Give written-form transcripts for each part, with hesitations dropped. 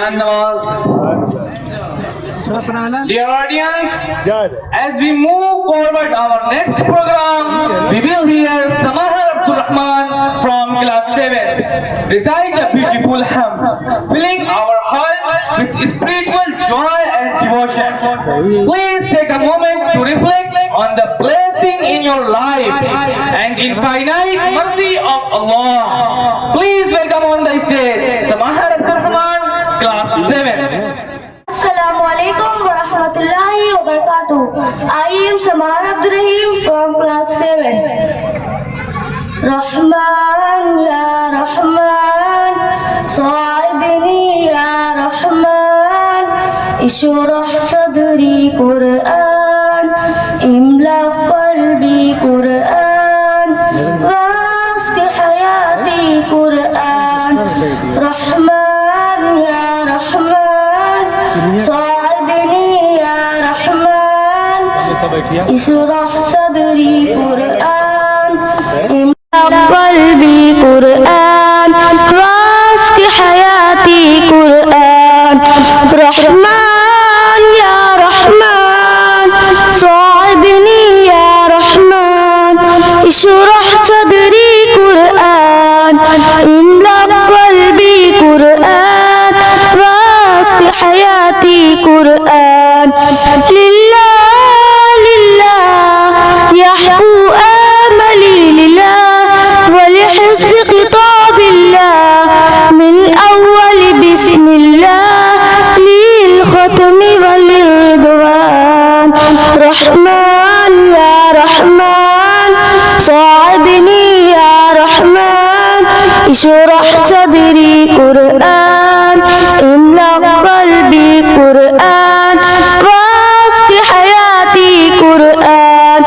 and Nawaz. Dear audience, as we move forward our next program, we will hear Samahar Abdul Rahman from class 7 recite a beautiful hymn, filling our heart with spiritual joy and devotion. Please take a moment to reflect on the blessing in your life and infinite mercy of Allah. Please welcome on the stage Samahar Abdul Rahman, class 7. Assalamu alaikum wa rahmatullahi wa barakatuh. I am Samar Abdurrahim from class 7. Rahman ya Rahman, sa'idni ya Rahman, ishrah sadri Quran, imla qalbi Quran, waski hayati Quran. Rahman ya Rahman, ساعدني يا رحمن اشرح صدري قرآن املأ قلبي قرآن واسق حياتي قرآن رحمن يا رحمن ساعدني يا رحمن اشرح صدري قرآن املأ قلبي قرآن واسق حياتي قرآن لله لله يحفو آملي لله ولحفظ خطاب الله من أول بسم الله للختم وللرضوان رحمن يا رحمن ساعدني يا رحمن اشرح صدري قرآن املأ قلبي قرآن واسق حياتي قرآن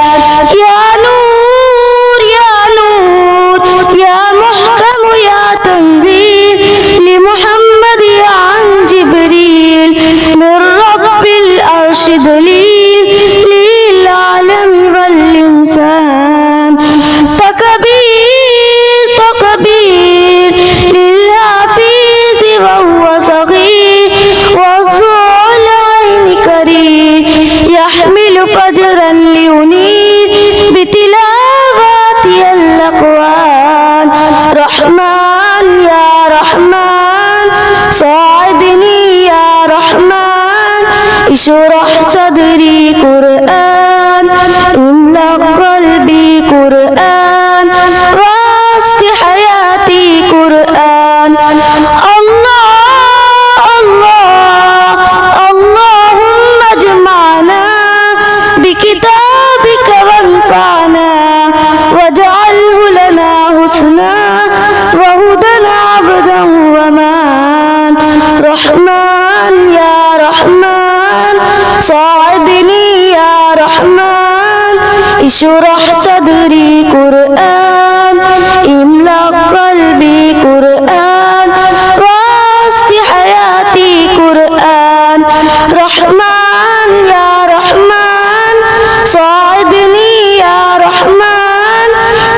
يا نور يا نور يا محكم يا تنزيل لمحمد عن جبريل من رب العرش دليل للعالم والإنسان تكبير تكبير للحفيظ وهو صغير والضوء العين كريم يحمل فجرا لينير بتلاواتي الأقوال رحمن يا رحمن ساعدني يا رحمن اشرح صدري قرآن املأ قلبي قرآن واسق حياتي قرآن الله الله اللهم اجمعنا بكتابك وانفعنا واجعله لنا حسنا وهدى عبدا ومان رحمن يا رحمن ساعدني يا رحمن اشرح صدري قرآن املأ قلبي قرآن واسق حياتي قرآن رحمن يا رحمن ساعدني يا رحمن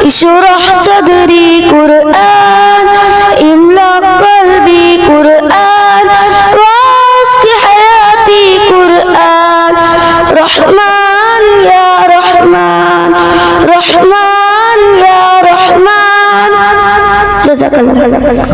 اشرح صدري قرآن املأ قلبي قرآن واسق حياتي قرآن رحمن يا رحمن رحمن يا رحمن جزاك الله خيرا